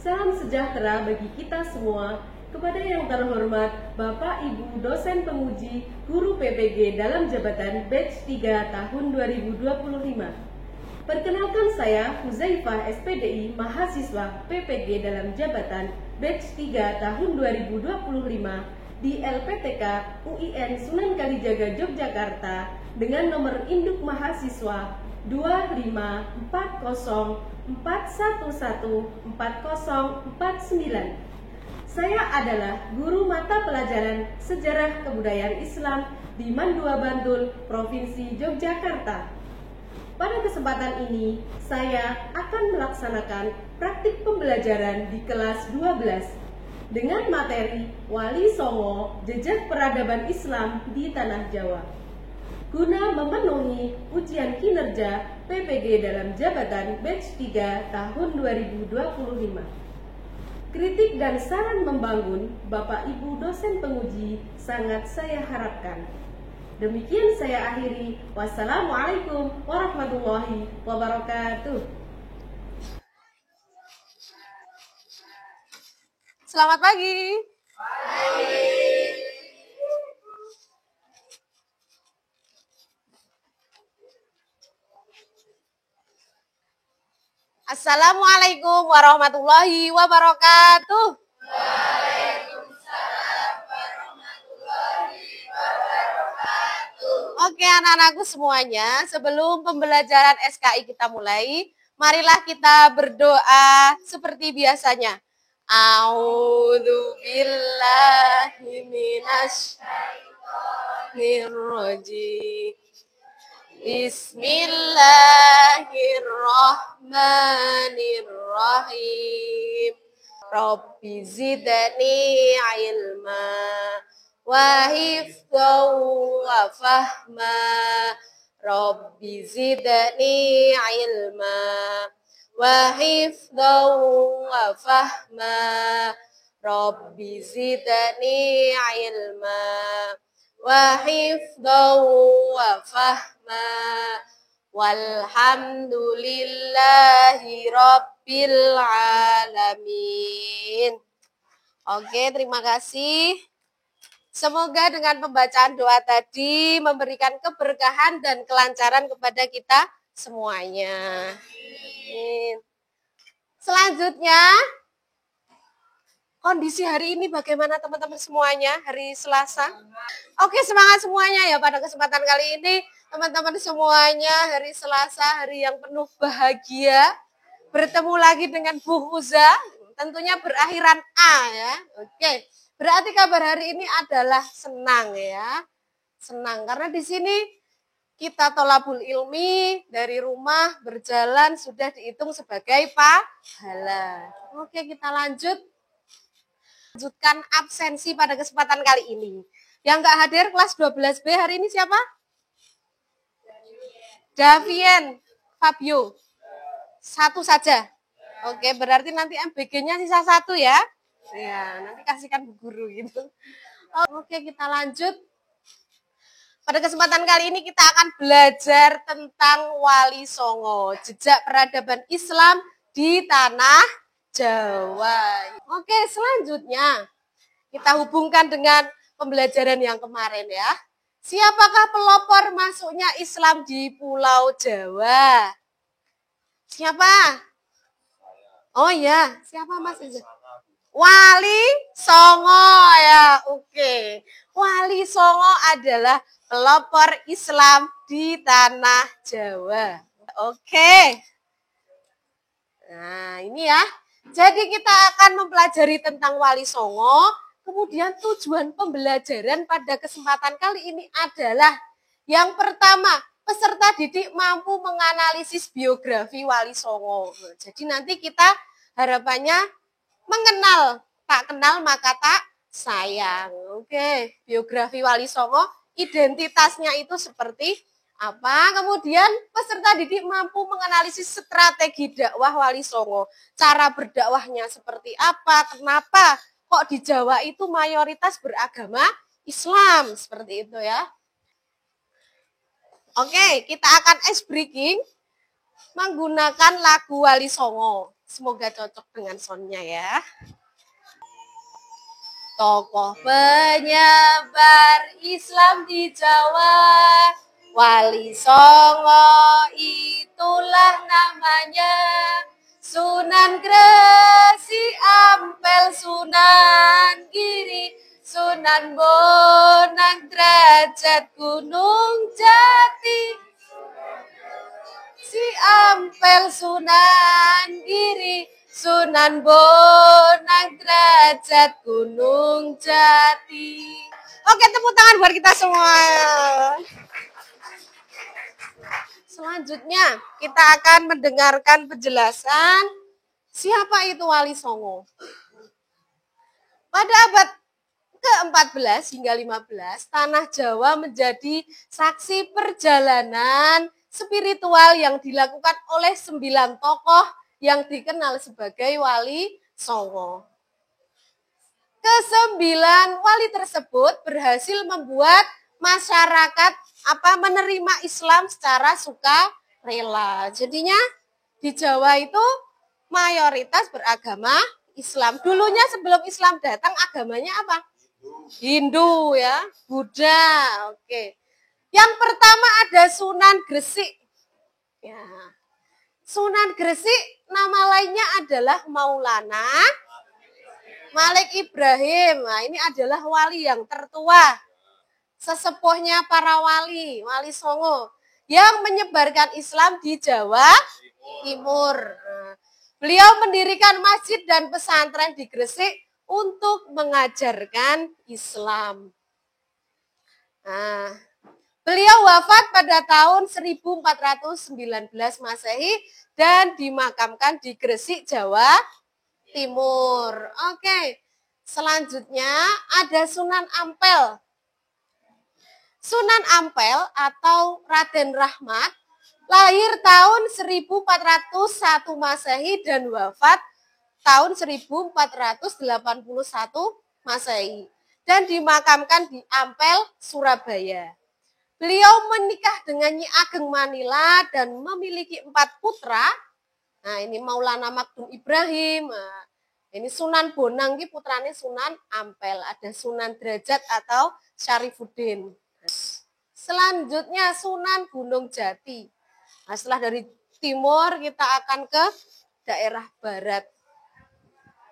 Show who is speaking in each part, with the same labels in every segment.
Speaker 1: Salam sejahtera bagi kita semua. Kepada yang terhormat Bapak Ibu dosen penguji guru PPG dalam jabatan batch 3 tahun 2025. Perkenalkan saya Huzaifah SPDI, mahasiswa PPG dalam jabatan batch 3 tahun 2025 di LPTK UIN Sunan Kalijaga Yogyakarta dengan nomor induk mahasiswa 25404114049. Saya adalah guru mata pelajaran Sejarah Kebudayaan Islam di Mandua Bantul, Provinsi Yogyakarta. Pada kesempatan ini, saya akan melaksanakan praktik pembelajaran di kelas 12 dengan materi Wali Songo, Jejak Peradaban Islam di Tanah Jawa. Guna memenuhi ujian kinerja PPG dalam jabatan batch 3 tahun 2025. Kritik dan saran membangun Bapak Ibu dosen penguji sangat saya harapkan. Demikian saya akhiri. Wassalamualaikum warahmatullahi wabarakatuh.
Speaker 2: Selamat pagi. Assalamualaikum warahmatullahi wabarakatuh. Waalaikumsalam warahmatullahi wabarakatuh. Oke anak-anakku semuanya, sebelum pembelajaran SKI kita mulai, marilah kita berdoa seperti biasanya. A'udzu billahi minasy syaitonir rajim. Bismillahirrahmanirrahim. Rabbi zidni ilma wa hifdhan wa fahma. Rabbi zidni ilma wa hifdhan wa fahma. Rabbi zidni ilma wa hifdhan wa fahma. Walhamdulillahi rabbil alamin. Oke, terima kasih. Semoga dengan pembacaan doa tadi memberikan keberkahan dan kelancaran kepada kita semuanya. Amin. Selanjutnya, kondisi hari ini bagaimana teman-teman semuanya hari Selasa? Oke, semangat semuanya ya pada kesempatan kali ini. Teman-teman semuanya hari Selasa, hari yang penuh bahagia. Bertemu lagi dengan Bu Huza, tentunya berakhiran A ya. Oke, berarti kabar hari ini adalah senang ya. Senang karena di sini kita tolabul ilmi dari rumah berjalan sudah dihitung sebagai pahala. Oke, kita lanjutkan absensi pada kesempatan kali ini. Yang nggak hadir kelas 12B hari ini siapa? Davien, Fabio. Satu saja. Oke, berarti nanti MBG-nya sisa satu ya. Ya, nanti kasihkan bu guru gitu. Oke, kita lanjut. Pada kesempatan kali ini kita akan belajar tentang Wali Songo, jejak peradaban Islam di tanah Jawa. Oke, selanjutnya kita hubungkan dengan pembelajaran yang kemarin ya. Siapakah pelopor masuknya Islam di Pulau Jawa? Siapa? Oh ya, siapa Mas? Wali Songo ya, oke. Wali Songo adalah pelopor Islam di tanah Jawa. Oke. Nah, ini ya. Jadi kita akan mempelajari tentang Wali Songo. Kemudian tujuan pembelajaran pada kesempatan kali ini adalah yang pertama, peserta didik mampu menganalisis biografi Wali Songo. Jadi nanti kita harapannya mengenal, tak kenal maka tak sayang. Oke, biografi Wali Songo, identitasnya itu seperti apa? Kemudian peserta didik mampu menganalisis strategi dakwah Wali Songo. Cara berdakwahnya seperti apa? Kenapa kok di Jawa itu mayoritas beragama Islam? Seperti itu ya. Oke, kita akan ice breaking menggunakan lagu Wali Songo. Semoga cocok dengan soundnya ya. Tokoh penyebar Islam di Jawa, Wali Songo itulah namanya. Sunan Gresik, Ampel, Sunan Giri, Sunan Bonang, Derajat, Gunung Jati, si Ampel, Sunan Giri, Sunan Bonang, Derajat, Gunung Jati. Oke, tepuk tangan buat kita semua. Selanjutnya, kita akan mendengarkan penjelasan siapa itu Wali Songo. Pada abad ke-14 hingga 15, tanah Jawa menjadi saksi perjalanan spiritual yang dilakukan oleh 9 tokoh yang dikenal sebagai Wali Songo. Kesembilan wali tersebut berhasil membuat masyarakat menerima Islam secara sukarela. Jadinya di Jawa itu mayoritas beragama Islam. Dulunya sebelum Islam datang agamanya apa? Hindu ya, Buddha. Oke. Yang pertama ada Sunan Gresik. Ya. Sunan Gresik nama lainnya adalah Maulana Malik Ibrahim. Nah, ini adalah wali yang tertua. Sesepuhnya para wali, Wali Songo yang menyebarkan Islam di Jawa Timur. Nah, beliau mendirikan masjid dan pesantren di Gresik untuk mengajarkan Islam. Nah, beliau wafat pada tahun 1419 Masehi dan dimakamkan di Gresik, Jawa Timur. Oke, selanjutnya ada Sunan Ampel. Sunan Ampel atau Raden Rahmat lahir tahun 1401 Masehi dan wafat tahun 1481 Masehi dan dimakamkan di Ampel, Surabaya. Beliau menikah dengan Nyi Ageng Manila dan memiliki 4 putra. Nah, ini Maulana Makdum Ibrahim. Nah, ini Sunan Bonang, ini putranya Sunan Ampel. Ada Sunan Derajat atau Syarifuddin. Selanjutnya Sunan Gunung Jati. Nah, setelah dari timur kita akan ke daerah barat.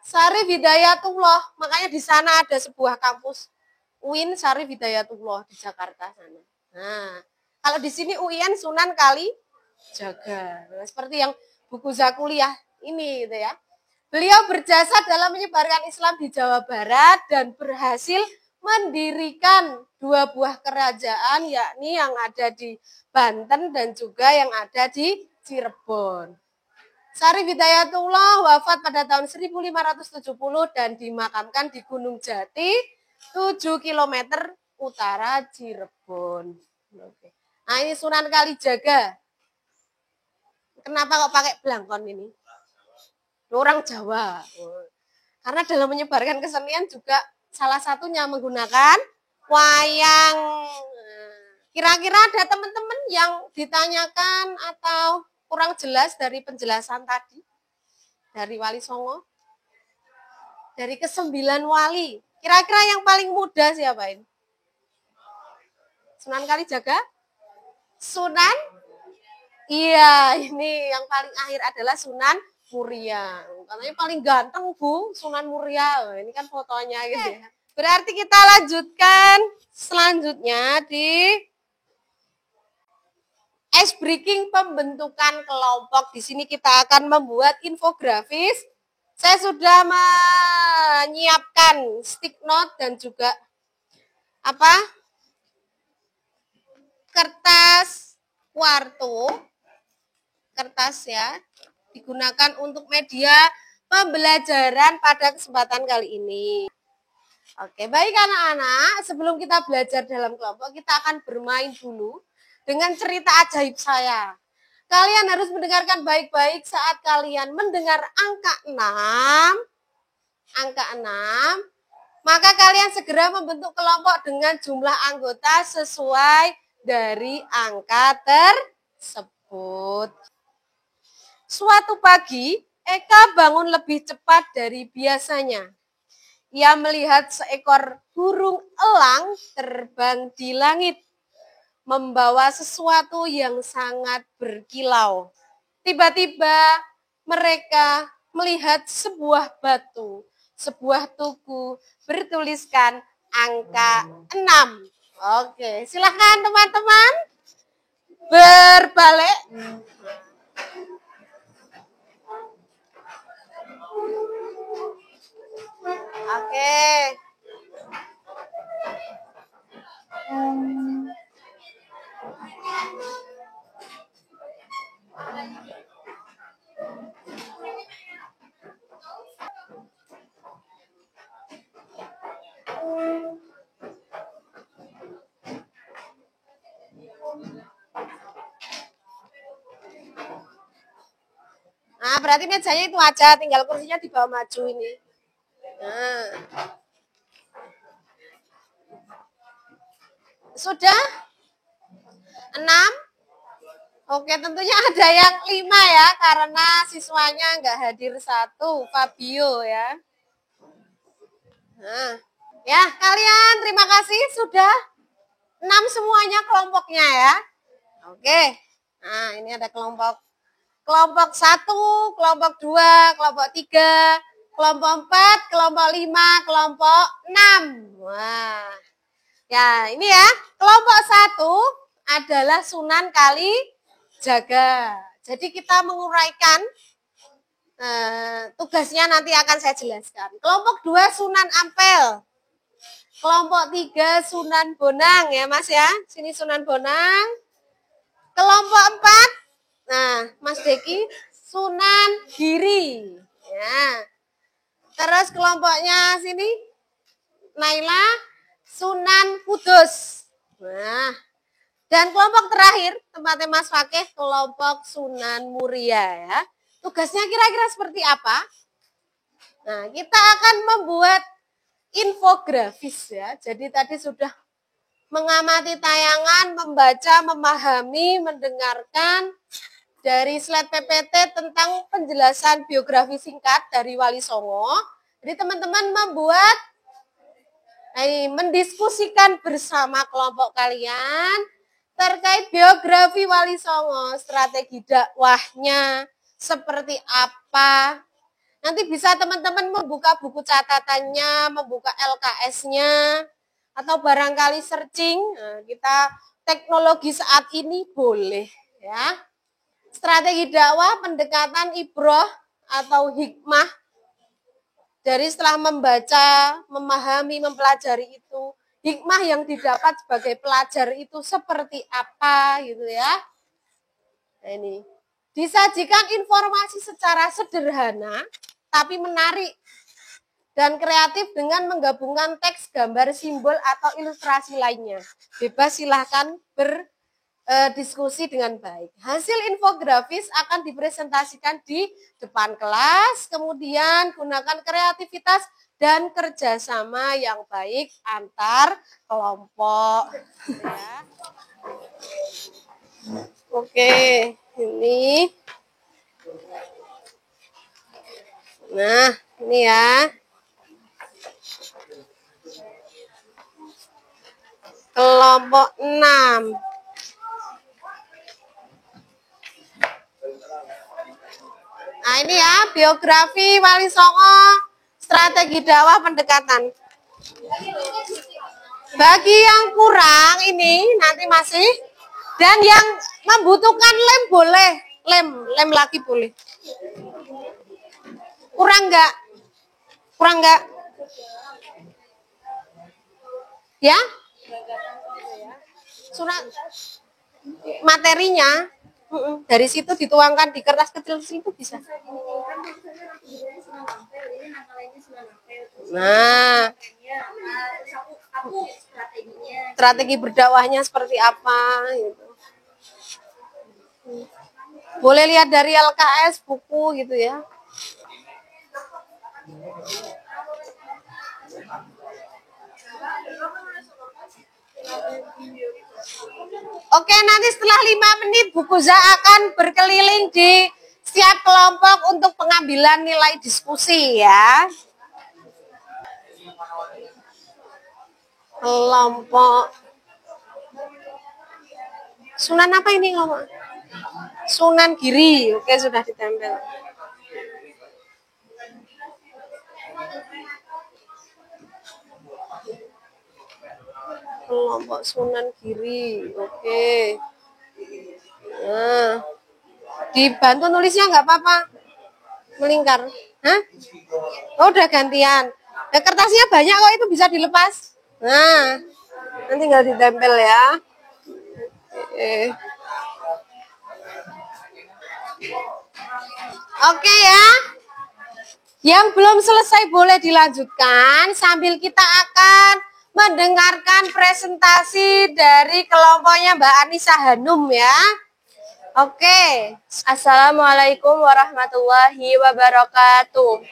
Speaker 2: Syarif Hidayatullah, makanya di sana ada sebuah kampus UIN Syarif Hidayatullah di Jakarta sana. Nah, kalau di sini UIN Sunan Kalijaga. Nah, seperti yang buku Zakuliah ini gitu ya. Beliau berjasa dalam menyebarkan Islam di Jawa Barat dan berhasil mendirikan 2 buah kerajaan, yakni yang ada di Banten dan juga yang ada di Cirebon. Syarif Hidayatullah wafat pada tahun 1570 dan dimakamkan di Gunung Jati, 7 km utara Cirebon. Nah, ini Sunan Kalijaga. Kenapa kok pakai belangkon ini? Orang Jawa. Karena dalam menyebarkan kesenian juga salah satunya menggunakan wayang. Kira-kira ada teman-teman yang ditanyakan atau kurang jelas dari penjelasan tadi? Dari Wali Songo? Dari ke-9 wali. Kira-kira yang paling muda siapa ini? Sunan Kalijaga? Sunan? Iya, ini yang paling akhir adalah Sunan Muria. Katanya paling ganteng, Bu, Sunan Muria. Ini kan fotonya gitu ya. Berarti kita lanjutkan selanjutnya di ice breaking pembentukan kelompok. Di sini kita akan membuat infografis. Saya sudah menyiapkan stick note dan juga kertas warto. Kertas ya, digunakan untuk media pembelajaran pada kesempatan kali ini. Oke, baik anak-anak, sebelum kita belajar dalam kelompok, kita akan bermain dulu dengan cerita ajaib saya. Kalian harus mendengarkan baik-baik saat kalian mendengar angka 6, maka kalian segera membentuk kelompok dengan jumlah anggota sesuai dari angka tersebut. Suatu pagi, Eka bangun lebih cepat dari biasanya. Ia melihat seekor burung elang terbang di langit, membawa sesuatu yang sangat berkilau. Tiba-tiba mereka melihat sebuah batu, sebuah tugu bertuliskan angka 6. Oke, silakan teman-teman berbalik. Oke. Nah, berarti mejanya itu aja, tinggal kursinya dibawa maju ini. Nah. Sudah? 6? Oke, tentunya ada yang 5 ya, karena siswanya nggak hadir 1, Fabio ya. Nah, ya kalian terima kasih sudah 6 semuanya kelompoknya ya. Oke, nah ini ada kelompok 1, kelompok 2, kelompok 3, kelompok 4, kelompok 5, kelompok 6. Wah, ya ini ya, kelompok 1 adalah Sunan Kalijaga. Jadi kita menguraikan tugasnya nanti akan saya jelaskan. Kelompok 2 Sunan Ampel. Kelompok 3 Sunan Bonang ya Mas ya. Sini Sunan Bonang. Kelompok 4, nah Mas Deki, Sunan Giri. Ya. Terus kelompoknya sini Naila, Sunan Kudus. Nah, dan kelompok terakhir tempatnya Mas Fakih, kelompok Sunan Muria ya. Tugasnya kira-kira seperti apa? Nah, kita akan membuat infografis ya. Jadi tadi sudah mengamati tayangan, membaca, memahami, mendengarkan dari slide PPT tentang penjelasan biografi singkat dari Wali Songo. Jadi teman-teman mendiskusikan bersama kelompok kalian terkait biografi Wali Songo, strategi dakwahnya, seperti apa. Nanti bisa teman-teman membuka buku catatannya, membuka LKS-nya, atau barangkali searching. Nah, kita teknologi saat ini boleh ya. Strategi dakwah, pendekatan ibroh atau hikmah dari setelah membaca, memahami, mempelajari itu, hikmah yang didapat sebagai pelajar itu seperti apa gitu ya. Nah, ini disajikan informasi secara sederhana tapi menarik dan kreatif dengan menggabungkan teks, gambar, simbol atau ilustrasi lainnya. Bebas silahkan berdiskusi dengan baik. Hasil infografis akan dipresentasikan di depan kelas, kemudian gunakan kreativitas dan kerjasama yang baik antar kelompok. Ya. Oke, ini. Nah, ini ya. Kelompok 6. Nah, ini ya, biografi Wali Songo, strategi dakwah pendekatan. Bagi yang kurang ini nanti masih, dan yang membutuhkan lem boleh, lem lagi boleh. Kurang enggak? Ya? Surat materinya dari situ dituangkan di kertas kecil situ bisa. Nah, strategi berdakwahnya seperti apa gitu. Boleh lihat dari LKS buku gitu ya. Oke, nanti setelah 5 menit Bu Kuza akan berkeliling di Siap kelompok untuk pengambilan nilai diskusi ya. Kelompok Sunan apa ini ngomong? Sunan Giri. Oke, sudah ditempel. Kelompok Sunan Giri. Oke. Nah, dibantu nulisnya nggak apa-apa. Melingkar. Hah? Oh, udah gantian. Nah, kertasnya banyak kok, itu bisa dilepas. Nah, nanti tinggal ditempel ya. Oke ya. Yang belum selesai boleh dilanjutkan sambil kita akan mendengarkan presentasi dari kelompoknya Mbak Anissa Hanum ya. Oke.
Speaker 3: Assalamualaikum warahmatullahi wabarakatuh.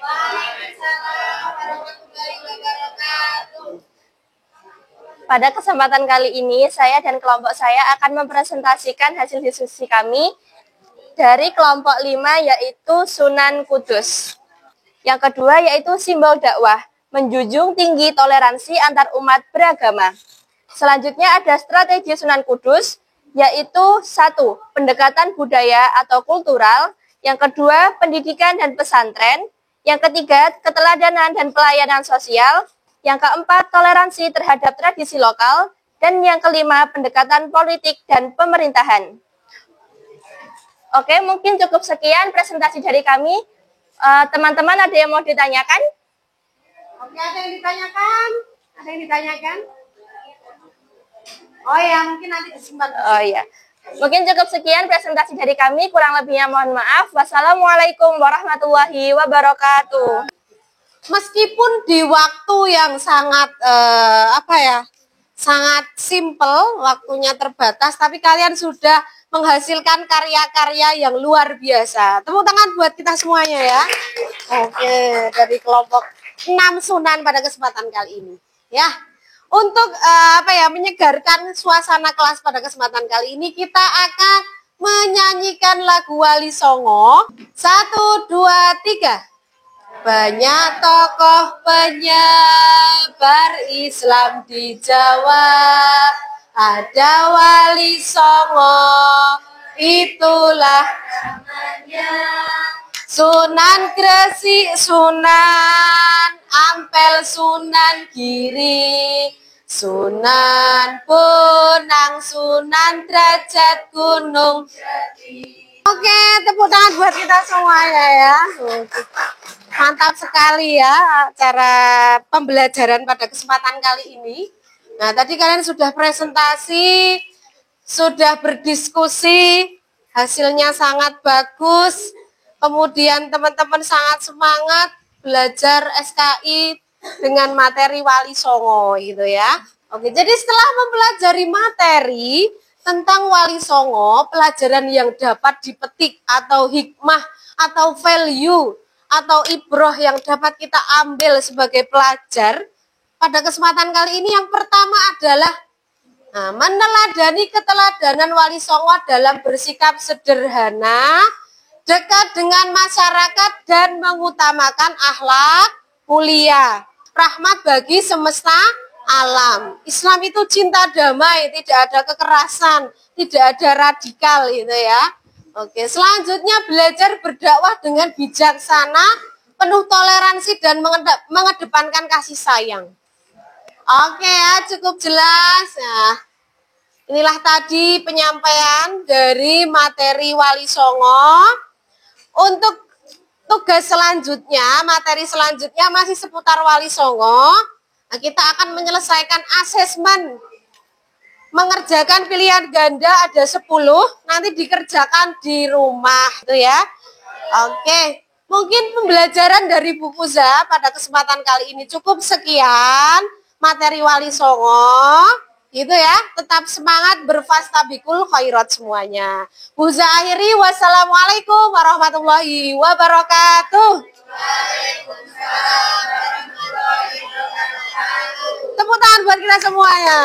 Speaker 3: Pada kesempatan kali ini, saya dan kelompok saya akan mempresentasikan hasil diskusi kami dari kelompok 5, yaitu Sunan Kudus. Yang kedua yaitu simbol dakwah, menjunjung tinggi toleransi antar umat beragama. Selanjutnya ada strategi Sunan Kudus, yaitu 1. Pendekatan budaya atau kultural. Yang kedua, pendidikan dan pesantren. Yang ketiga, keteladanan dan pelayanan sosial. Yang keempat, toleransi terhadap tradisi lokal. Dan yang kelima, pendekatan politik dan pemerintahan. Oke, mungkin cukup sekian presentasi dari kami. Teman-teman ada yang mau ditanyakan?
Speaker 2: Oke, ada yang ditanyakan? Ada yang ditanyakan? Oh ya, mungkin nanti disimpan.
Speaker 3: Oh iya. Mungkin cukup sekian presentasi dari kami. Kurang lebihnya mohon maaf. Wassalamualaikum warahmatullahi wabarakatuh.
Speaker 2: Meskipun di waktu yang sangat sangat simple, waktunya terbatas, tapi kalian sudah menghasilkan karya-karya yang luar biasa. Tepuk tangan buat kita semuanya ya. Oke, dari kelompok 6 Sunan pada kesempatan kali ini. Ya, untuk menyegarkan suasana kelas pada kesempatan kali ini, kita akan menyanyikan lagu Wali Songo. 1, 2, 3. Banyak tokoh penyebar Islam di Jawa, ada Wali Songo, itulah namanya. Sunan Gresik, Sunan Ampel, Sunan Giri, Sunan Bonang, Sunan Derajat, Gunung Jati. Oke, tepuk tangan buat kita semuanya ya. Mantap sekali ya acara pembelajaran pada kesempatan kali ini. Nah, tadi kalian sudah presentasi, sudah berdiskusi, hasilnya sangat bagus. Kemudian teman-teman sangat semangat belajar SKI dengan materi Wali Songo gitu ya. Oke, jadi setelah mempelajari materi tentang Wali Songo, pelajaran yang dapat dipetik atau hikmah atau value atau ibroh yang dapat kita ambil sebagai pelajar pada kesempatan kali ini, yang pertama adalah meneladani keteladanan Wali Songo dalam bersikap sederhana, dekat dengan masyarakat, dan mengutamakan akhlak mulia, rahmat bagi semesta alam. Islam itu cinta damai, tidak ada kekerasan, tidak ada radikal gitu ya. Oke, selanjutnya belajar berdakwah dengan bijaksana, penuh toleransi, dan mengedepankan kasih sayang. Oke ya, cukup jelas. Nah, inilah tadi penyampaian dari materi Wali Songo. Untuk tugas selanjutnya, materi selanjutnya masih seputar Wali Songo. Nah, kita akan menyelesaikan asesmen. Mengerjakan pilihan ganda ada 10, nanti dikerjakan di rumah tuh ya. Oke, mungkin pembelajaran dari Bu Puza pada kesempatan kali ini cukup sekian materi Wali Songo. Gitu ya, tetap semangat, berfastabikul khairat semuanya. Puza akhiri, wassalamualaikum warahmatullahi wabarakatuh. Waalaikumsalam warahmatullahi wabarakatuh. Tepuk tangan buat kita semuanya.